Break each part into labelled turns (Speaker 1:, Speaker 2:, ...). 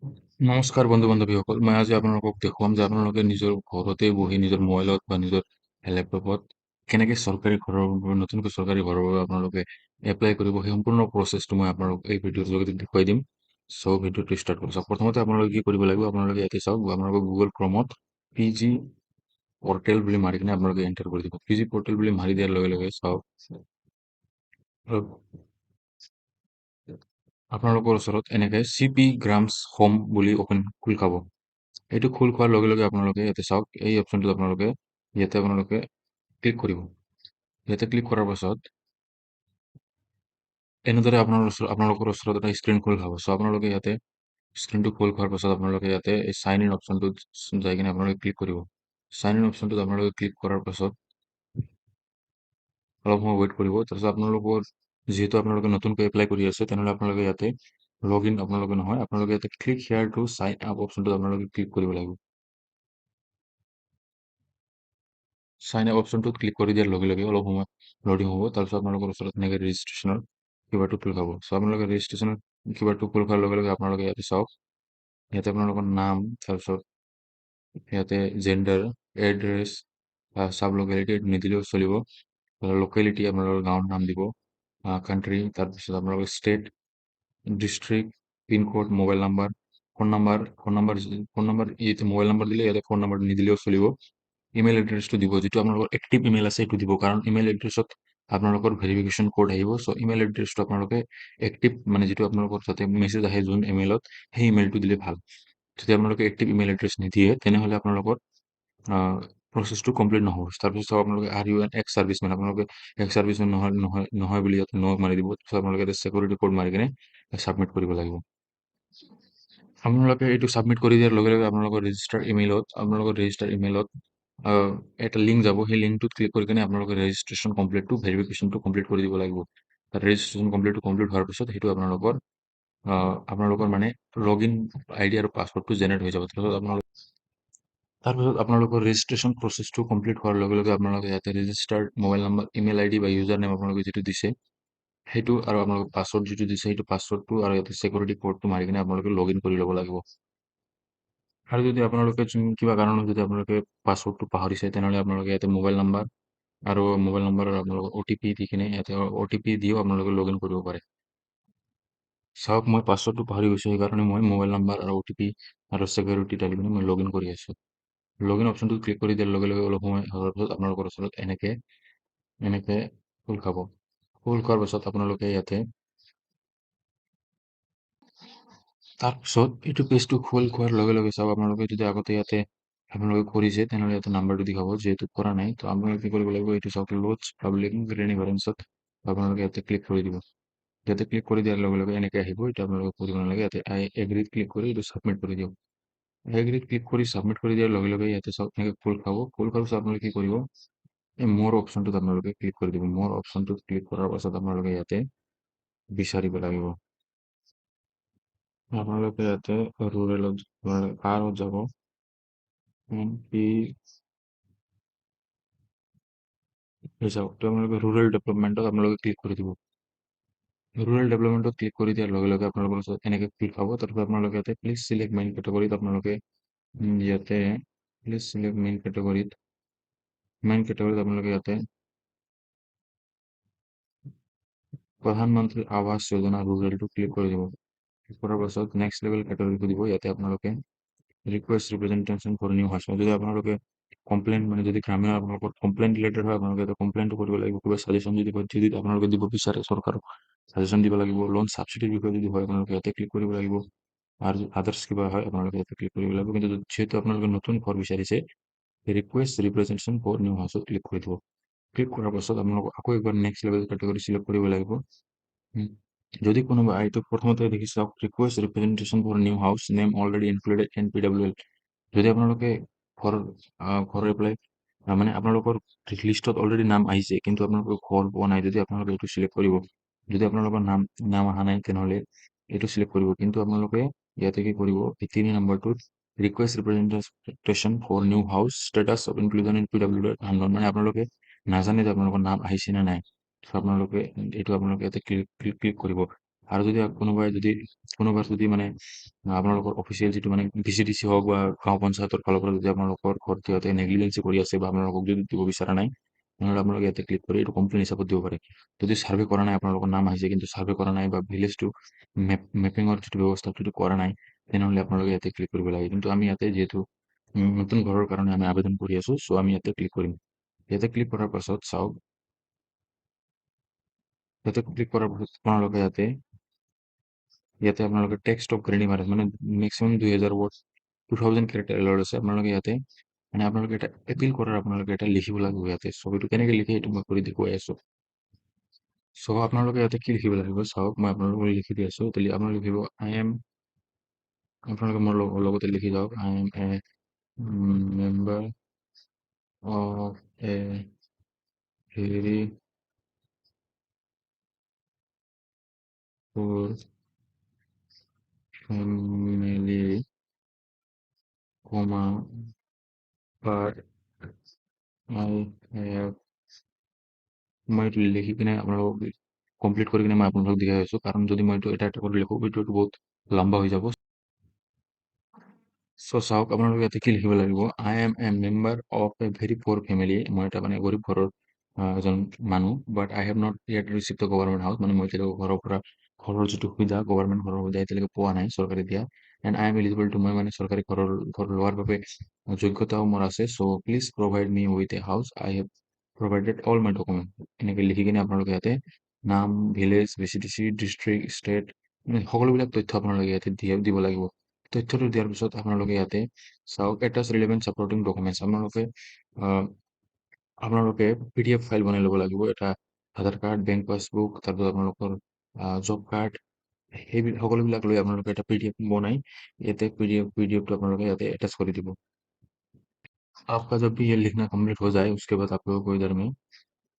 Speaker 1: নমস্কাৰ বন্ধু বান্ধৱীসকল, মই আজি আপোনালোকক দেখুৱাম যে আপোনালোকে নিজৰ ঘৰতে বহি নিজৰ মোবাইলত বা নিজৰ লেপটপত কেনেকৈ চৰকাৰী ঘৰৰ বাবে নতুনকৈ চৰকাৰী ঘৰৰ বাবে আপোনালোকে এপ্লাই কৰিব সেই সম্পূৰ্ণ প্ৰচেছটো মই আপোনালোকক এই ভিডিঅ'ৰ যোগেদি দেখুৱাই দিম। চ' ভিডিঅ'টো ষ্টাৰ্ট কৰোঁ। প্ৰথমতে আপোনালোকে কি কৰিব লাগিব, আপোনালোকে ইয়াতে চাওক, আপোনালোকে গুগল ক্ৰমত PG পৰ্টেল বুলি মাৰি কিনে আপোনালোকে এণ্টাৰ কৰি দিব। PG পৰ্টেল বুলি মাৰি দিয়াৰ লগে লগে চাওক, আপোনালোকৰ ওচৰত এনেকে CP গ্ৰামছ হোম বুলি খোল খাব। এইটো খোল খোৱাৰ লগে লগে আপোনালোকে ইয়াতে চাওক, এই অপশ্যনটোত আপোনালোকে ক্লিক কৰিব। ইয়াতে ক্লিক কৰাৰ পাছত এনেদৰে আপোনালোকৰ ওচৰত এটা স্ক্ৰীন খোল খাব। চ' আপোনালোকে ইয়াতে স্ক্ৰীনটো খোল খোৱাৰ পাছত আপোনালোকে ইয়াতে এই চাইন ইন অপশ্যনটোত যাই কিনে আপোনালোকে ক্লিক কৰিব। চাইন ইন অপশ্যনটোত আপোনালোকে ক্লিক কৰাৰ পাছত অলপ সময় ৱেইট কৰিব। তাৰপিছত যিহেতু আপোনালোকে নতুনকৈ এপ্লাই কৰি আছে, তেনেহ'লে আপোনালোকে ইয়াতে লগ ইন আপোনালোকে নহয়, আপোনালোকে ইয়াতে click here to sign up অপশ্যনটোত আপোনালোকে ক্লিক কৰিব লাগিব। চাইন আপ অপশ্যনটোত ক্লিক কৰি দিয়াৰ লগে লগে অলপ সময় লোডিং হ'ব। তাৰপিছত আপোনালোকৰ ওচৰত এনেকৈ ৰেজিষ্ট্ৰেশ্যনৰ কিউআৰটো খোল খাব। চ' আপোনালোকে ৰেজিষ্ট্ৰেশ্যনৰ কিউআৰটো খোল খোৱাৰ লগে লগে আপোনালোকে ইয়াতে চাওক, ইয়াতে আপোনালোকৰ নাম, তাৰপিছত ইয়াতে জেণ্ডাৰ, এড্ৰেছ, চাব লোকেলিটি নিদিলেও চলিব। লোকেলিটি আপোনালোকৰ গাঁৱৰ নাম দিব, কাণ্ট্ৰি, তাৰপিছত আপোনালোকৰ state, district, pin code, mobile number, ইয়াতে মোবাইল নাম্বাৰ দিলে, ইয়াতে ফোন নাম্বাৰ নিদিলেও চলিব। ইমেইল এড্ৰেছটো দিব, যিটো আপোনালোকৰ এক্টিভ ইমেইল আছে সেইটো দিব, কাৰণ ইমেইল এড্ৰেছত আপোনালোকৰ ভেৰিফিকেশ্যন কোড আহিব। চ' ইমেইল এড্ৰেছটো আপোনালোকে এক্টিভ, মানে যিটো আপোনালোকৰ যাতে মেছেজ আহে যোন ইমেইলত, সেই ইমেইলটো দিলে ভাল। যদি আপোনালোকে এক্টিভ ইমেইল এড্ৰেছ নিদিয়ে, তেনেহ'লে আপোনালোকৰ প্ৰচেছটো কমপ্লিট নহ'ব। তাৰপিছত আপোনালোকে এক্স ছাৰ্ভিচমেন, আপোনালোকে এক্স ছাৰ্ভিচমেন নহয় বুলি ইয়াতে ন মাৰি দিব। তাৰপিছত আপোনালোকে ইয়াতে চিকিউৰিটি কোড মাৰি কিনে ছাবমিট কৰিব লাগিব। আপোনালোকে এইটো ছাবমিট কৰি দিয়াৰ লগে লগে আপোনালোকৰ ৰেজিষ্টাৰ ইমেইলত এটা লিংক যাব। সেই লিংকটোত ক্লিক কৰি কিনে আপোনালোকে ৰেজিষ্ট্ৰেশ্যন ভেৰিফিকেশ্যনটো কমপ্লিট কৰি দিব লাগিব। ৰেজিষ্ট্ৰেশ্যন কমপ্লিট হোৱাৰ পিছত সেইটো আপোনালোকৰ মানে লগ ইন আইডি আৰু পাছৱৰ্ডটো জেনেৰেট হৈ যাব। তাৰপিছত আপোনালোকৰ ৰেজিষ্ট্ৰেশ্যন প্ৰচেছটো কমপ্লিট হোৱাৰ লগে লগে আপোনালোকে ইয়াতে registered mobile number, email ID বা ইউজাৰ নেম আপোনালোকে যিটো দিছে সেইটো, আৰু আপোনালোকে পাছৱৰ্ড যিটো দিছে সেইটো পাছৱৰ্ডটো আৰু ইয়াতে চিকিউৰিটি কোডটো মাৰি কিনে আপোনালোকে লগ ইন কৰি ল'ব লাগিব। আৰু যদি আপোনালোকে কিবা কাৰণত যদি আপোনালোকে পাছৱৰ্ডটো পাহৰিছে, তেনেহ'লে আপোনালোকে ইয়াতে মোবাইল নাম্বাৰ আৰু মোবাইল নম্বৰৰ আপোনালোকে OTP দি কিনে ইয়াতে OTP দিও আপোনালোকে লগ ইন কৰিব পাৰে। চাওক, মই পাছৱৰ্ডটো পাহৰি গৈছোঁ, সেইকাৰণে মই মোবাইল নাম্বাৰ আৰু OTP আৰু চিকিউৰিটি ডালি কিনে মই লগ ইন কৰি আছোঁ। লগ ইন অপশ্যনটোত ক্লিক কৰি দিয়াৰ লগে লগে অলপ সময় হোৱাৰ পাছত আপোনালোকৰ ওচৰত এনেকে খোল খাব। খোল খোৱাৰ পাছত আপোনালোকে ইয়াতে তাৰপিছত এইটো পেজটো খোল খোৱাৰ লগে লগে চাওক, আপোনালোকে যদি আগতে ইয়াতে আপোনালোকে কৰিছে, তেনেহ'লে ইয়াতে নাম্বাৰটো দেখাব। যিহেতু কৰা নাই, তো আপোনালোকে কি কৰিব লাগিব, এইটো চাওক, লোডছ পাব্লিক ৰিনিভাৰেঞ্চত আপোনালোকে ইয়াতে ক্লিক কৰি দিব। ইয়াতে ক্লিক কৰি দিয়াৰ লগে লগে এনেকৈ আহিব। এইটো আপোনালোকে কৰিব নালাগে, ইয়াতে এগ্ৰীত ক্লিক কৰি এইটো ছাবমিট কৰি দিয়ক। এগ্ৰীত ক্লিক কৰি ছাবমিট কৰি দিয়াৰ লগে লগে ইয়াতে চাওক, এনেকৈ খোল খাব। খোল খোৱাৰ পিছত আপোনালোকে কি কৰিব, এই মোৰ অপশ্যনটোত আপোনালোকে ক্লিক কৰি দিব। মোৰ অপশ্যনটোত ক্লিক কৰাৰ পাছত আপোনালোকে ইয়াতে বিচাৰিব লাগিব। আপোনালোকে ইয়াতে ৰুৰেলত কাৰত যাব, পি চাওক, আপোনালোকে ৰুৰেল ডেভেলপমেণ্টত আপোনালোকে ক্লিক কৰি দিব। ৰুৰেল ডেভেলপমেণ্টত ক্লিক কৰি দিয়াৰ লগে লগে আপোনালোকৰ ওচৰত এনেকৈ ক্লিক পাব। তাৰপিছত আপোনালোকে ইয়াতে প্লিজ চিলেক্ট মেইন কেটেগৰীত আপোনালোকে ইয়াতে প্লিজ চিলেক্ট মেইন কেটেগৰীত আপোনালোকে ইয়াতে প্ৰধানমন্ত্ৰী আৱাস যোজনা ৰুৰেলটো ক্লিক কৰি দিব। ক্লিক কৰাৰ পাছত নেক্সট লেভেল কেটেগৰীটো দিব। ইয়াতে আপোনালোকে request representation for new house, যদি আপোনালোকে কমপ্লেইন, মানে যদি গ্ৰামীণ আপোনালোকৰ কমপ্লেইন ৰিলেটেড হয়, আপোনালোকে এটা কমপ্লেইনটো কৰিব লাগিব। কিবা ছাজেশ্যন যদি আপোনালোকে দিব বিচাৰে চৰকাৰক, ছাজেশ্যন দিব লাগিব। লোন ছাবচিডিৰ বিষয়ে যদি হয়, আপোনালোকে ইয়াতে ক্লিক কৰিব লাগিব। আৰু আদাৰ্ছ কিবা হয়, আপোনালোকে ইয়াতে ক্লিক কৰিব লাগিব। কিন্তু যিহেতু আপোনালোকে নতুন ঘৰ বিচাৰিছে, ৰিকুৱেষ্ট ৰিপ্ৰেজেণ্টেশ্যন ফৰ নিউ হাউচত ক্লিক কৰি দিব। ক্লিক কৰাৰ পাছত আপোনালোকক আকৌ একবাৰ নেক্সট লেভেল কেটেগৰী চিলেক্ট কৰিব লাগিব। যদি কোনোবা এইটো প্ৰথমতে দেখি চাওক, request representation for new house name already included in PWL। যদি আপোনালোকে ঘৰ এপ্লাই, মানে আপোনালোকৰ লিষ্টত অলৰেডি নাম আহিছে, কিন্তু আপোনালোকৰ ঘৰ পোৱা নাই, যদি আপোনালোকে এইটো চিলেক্ট কৰিব। যদি আপোনালোকৰ নাম অহা নাই, তেনেহ'লে এইটো চিলেক্ট কৰিব। কিন্তু আপোনালোকে ইয়াতে কি কৰিব, এই 3 নম্বৰটোত request representation for new house status of inclusion in PWL আনন'ন, মানে আপোনালোকে নাজানে যে আপোনালোকৰ নাম আহিছে নে নাই। চ' আপোনালোকে ইয়াতে ক্লিক কৰিব। আৰু যদি কোনোবাৰ যদি মানে আপোনালোকৰ অফিচিয়েল যিটো মানে VCDC হওক বা গাঁও পঞ্চায়তৰ ফালৰ পৰা যদি আপোনালোকৰ ঘৰত সিহঁতে নেগলিজেঞ্চি কৰি আছে বা আপোনালোকক যদি দিব বিচৰা নাই, তেনেহ'লে আপোনালোকে ইয়াতে ক্লিক কৰি এইটো কমপ্লেইন হিচাপত দিব পাৰে। যদি চাৰ্ভে কৰা নাই, আপোনালোকৰ নাম আহিছে কিন্তু চাৰ্ভে কৰা নাই বা ভিলেজটো মেপিঙৰ যিটো ব্যৱস্থা সেইটো কৰা নাই, তেনেহ'লে আপোনালোকে ইয়াতে ক্লিক কৰিব লাগে। কিন্তু আমি ইয়াতে যিহেতু নতুন ঘৰৰ কাৰণে আমি আবেদন কৰি আছো, চ' আমি ইয়াতে ক্লিক কৰিম। ইয়াতে ক্লিক কৰাৰ পাছত চাওক, ইয়াতে ক্লিক কৰাৰ পাছত আপোনালোকে ইয়াতে আপোনালোকে টেক্সট অফ গ্ৰেনি মাৰে মানে মেক্সিমাম 2000 ৱৰ্ড 2000 কেৰেক্টাৰ এলাউড আছে। আপোনালোকে ইয়াতে মানে আপোনালোকে এটা এপিল কৰাৰ আপোনালোকে এটা লিখিব লাগিব ইয়াতে। চ' এইটো কেনেকে লিখে এইটো মই কৰি দেখুৱাই আছো। চ' আপোনালোকে ইয়াতে কি লিখিব লাগিব চাওক, মই আপোনালোকক লিখি দি আছো। আপোনালোকে লিখিব আপোনালোকে মোৰ লগতে লিখি যাওক, আই am a member of a very পুৰ family, comma, but I have মই এইটো লিখি কিনে আপোনালোকক কমপ্লিট কৰি কিনে মই আপোনালোকক দেখাই আছো, কাৰণ যদি মই এইটো এটা এটা কৰি লিখো ভিডিঅ'টো বহুত লম্বা হৈ যাব। চ' চাওক, আপোনালোকে ইয়াতে কি লিখিব লাগিব, I am a member of a very poor family. মই এটা মানে গৰীব ঘৰৰ এজন মানুহ, but I have not yet received the government house. মানে মই এতিয়ালৈকে ঘৰৰ পৰা ঘৰৰ যিটো সুবিধা, গভৰ্ণমেণ্ট ঘৰৰ সুবিধা এতিয়ালৈকে পোৱা নাই চৰকাৰে দিয়া। And I am eligible to, মই মানে চৰকাৰী ঘৰ লোৱাৰ বাবে যোগ্যতাও মোৰ আছে। So' please provide me with a house, I have provided all my document. এনেকে লিখি কিনে আপোনালোকে ইয়াতে নাম, ভিলেজ, VCDC, ডিষ্ট্ৰিক্ট, ষ্টেট, মানে সকলোবিলাক তথ্য আপোনালোকে ইয়াতে দিব লাগিব। তথ্যটো দিয়াৰ পিছত আপোনালোকে ইয়াতে চাওক, এটাচ ৰিলেভেণ্ট ছাপৰ্টিং ডকুমেণ্টছ। আপোনালোকে PDF ফাইল বনাই ল'ব লাগিব, এটা আধাৰ কাৰ্ড, বেংক পাছবুক, তাৰপিছত আপোনালোকৰ জব কাৰ্ড, সকলোবিলাক লৈ আপোনালোকে এটা PDF বনাই ইয়াতে PDF টো আপোনালোকে ইয়াতে এটাচ কৰি দিব। आपका जब भी ये लिखना कंप्लीट हो जाए, उसके बाद आप लोगों को इधर में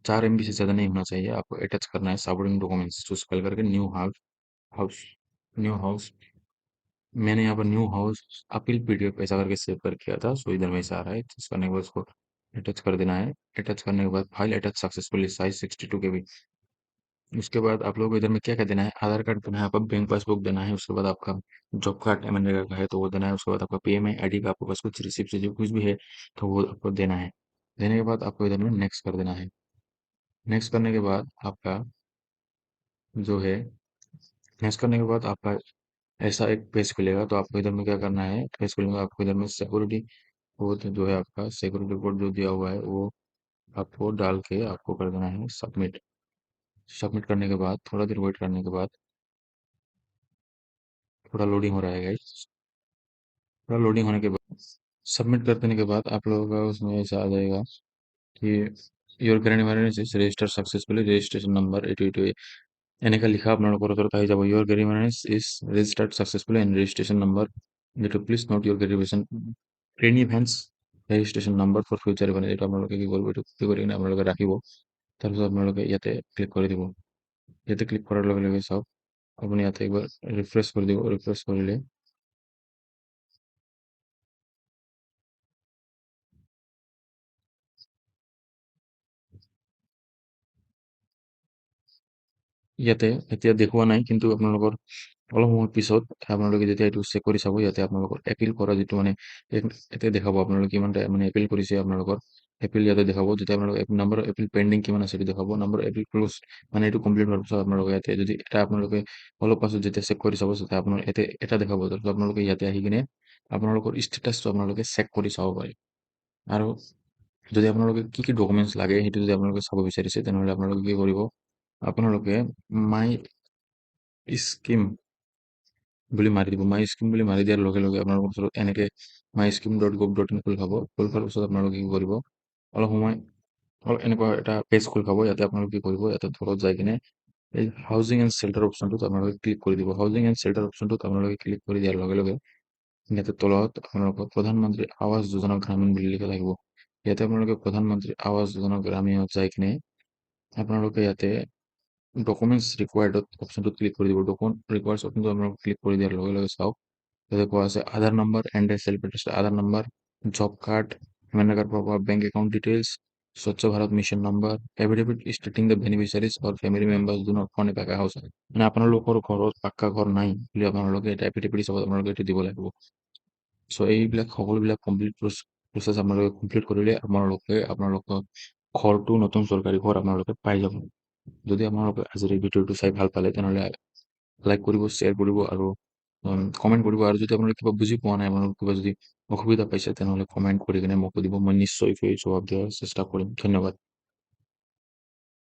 Speaker 1: 4 MB से ज़्यादा नहीं होना चाहिए। आपको अटैच करना है सपोर्टिंग डॉक्यूमेंट्स, जो स्पेल करके न्यू हाउस। मैंने यहाँ पर न्यू हाउस अपील PDF ऐसा करके सेव कर किया था, सो इधर में ऐसा आ रहा है। अटैच करने के बाद उसको अटैच कर देना है। अटैच करने के बाद file attach successfully, size 62 KB। उसके बाद आप लोगों को इधर में क्या क्या देना है, आधार कार्ड देना है, आपका बैंक पासबुक देना है, उसके बाद आपका जॉब कार्ड मनरेगा का है तो वो देना है, उसके बाद आपका PMI ID का आपके पास कुछ रिसिप्ट जो कुछ भी है तो वो आपको देना है। देने के बाद आपको इधर में नेक्स्ट कर देना है। नेक्स्ट करने के बाद आपका जो है नेक्स्ट करने के बाद आपका ऐसा एक पेज खुलेगा, तो आपको इधर में क्या करना है, पेज खुलेगा आपको इधर में सिक्योरिटी कोड जो है, आपका सिक्योरिटी कोड जो दिया हुआ है वो आपको डाल के आपको कर देना है सबमिट। सबमिट करने के बाद थोड़ा देर वेट करने के बाद थोड़ा लोडिंग हो रहा है गाइस। थोड़ा लोडिंग होने के बाद सबमिट कर देने के बाद आप लोगों का उसमें ऐसा आ जाएगा कि your current emergency is register successfully, registration number এইটো এনেকা লিখা আপোনালোকৰ ওচৰত আহি যাব, your grievance is registered successfully and registration number এইটো please note your grievance registration number for future event. এইটো আপোনালোকে কি কৰিব, এইটো কপি কৰি কিনে আপোনালোকে ৰাখিব। তাৰপিছত আপোনালোকে ইয়াতে ক্লিক কৰি দিব। ইয়াতে ক্লিক কৰাৰ লগে লগে চাওক, আপুনি ইয়াতে একবাৰ ৰিফ্ৰেছ কৰি দিব। ৰিফ্ৰেছ কৰিলে ইয়াতে এতিয়া দেখুওৱা নাই, কিন্তু আপোনালোকৰ অলপ সময় পিছত আপোনালোকে যেতিয়া এইটো চেক কৰি চাব, ইয়াতে আপোনালোকৰ এপিল কৰা যিটো মানে ইয়াতে দেখাব আপোনালোকে কিমান মানে এপিল কৰিছে। আপোনালোকৰ এপিল ইয়াতে দেখাব, যেতিয়া আপোনালোকৰ নাম্বাৰ এপিল পেণ্ডিং কিমান আছে এইটো দেখাব। নাম্বাৰ এপিল ক্লোজ মানে এইটো কমপ্লিট হোৱাৰ পিছত আপোনালোকে ইয়াতে যদি এটা আপোনালোকে অলপ পাছত যেতিয়া চেক কৰি চাব, তেতিয়া আপোনাৰ ইয়াতে এটা দেখাব। তাৰপিছত আপোনালোকে ইয়াতে আহি কিনে আপোনালোকৰ ষ্টেটাছটো আপোনালোকে চেক কৰি চাব পাৰে। আৰু যদি আপোনালোকে কি কি ডকুমেণ্টছ লাগে সেইটো যদি আপোনালোকে চাব বিচাৰিছে, তেনেহ'লে আপোনালোকে কি কৰিব, আপোনালোকে মাই স্কিম বুলি মাৰি দিব। মাই স্কিম বুলি মাৰি দিয়াৰ লগে লগে আপোনালোকৰ ওচৰত এনেকে my scheme.gov.in খোল খাব। খোল খোৱাৰ পিছত আপোনালোকে কি কৰিব, অলপ সময় এনেকুৱা এটা পেজ খোল খাব। ইয়াতে আপোনালোকে কি কৰিব, ইয়াতে তলত যাই কিনে এই হাউজিং এণ্ড শ্বেল্টাৰ অপশ্যনটোত আপোনালোকে ক্লিক কৰি দিব। হাউজিং এণ্ড শ্বেল্টাৰ অপশ্যনটোত আপোনালোকে ক্লিক কৰি দিয়াৰ লগে লগে ইয়াতে তলত আপোনালোকৰ প্ৰধানমন্ত্ৰী আৱাস যোজনা গ্ৰামীণ বুলি লিখা থাকিব। ইয়াতে আপোনালোকে প্ৰধানমন্ত্ৰী আৱাস যোজনা গ্ৰামীণত যাই কিনে আপোনালোকে ইয়াতে ডকুমেণ্টছ ৰিকুৱাৰ্ডত অপশ্যনটোত ক্লিক কৰি দিব। ডকুমেণ্ট ৰিকুৱাৰ্ডছ অপশ্যনটো আপোনালোকে ক্লিক কৰি দিয়াৰ লগে লগে চাওক, ইয়াতে কোৱা আছে Aadhaar number and a self attested Aadhaar number, job card, মেনেকাৰ প্ৰপাৰ বেংক একাউণ্ট ডিটেইলছ, স্বচ্ছ Bharat mission number, affidavit stating the beneficiaries or family members do not own a pucca house. মানে আপোনালোকৰ ঘৰত পাক্কা ঘৰ নাই বুলি আপোনালোকে এটা এফিডেভিট হিচাপত আপোনালোকে এইটো দিব লাগিব। চ' এইবিলাক সকলোবিলাক কমপ্লিট প্ৰচেছ আপোনালোকে কমপ্লিট কৰিলে আপোনালোকৰ ঘৰটো, নতুন চৰকাৰী ঘৰ আপোনালোকে পাই যাব। যদি আপোনালোকে আজিৰ এই ভিডিঅ'টো চাই ভাল পালে তেনেহ'লে লাইক কৰিব, শ্বেয়াৰ কৰিব আৰু কমেণ্ট কৰিব। আৰু যদি আপোনালোকে কিবা বুজি পোৱা নাই, আপোনালোকে কিবা যদি অসুবিধা পাইছে তেনেহ'লে কমেণ্ট কৰি কিনে মোক সুধিব, মই নিশ্চয় জবাব দিয়াৰ চেষ্টা কৰিম। ধন্যবাদ।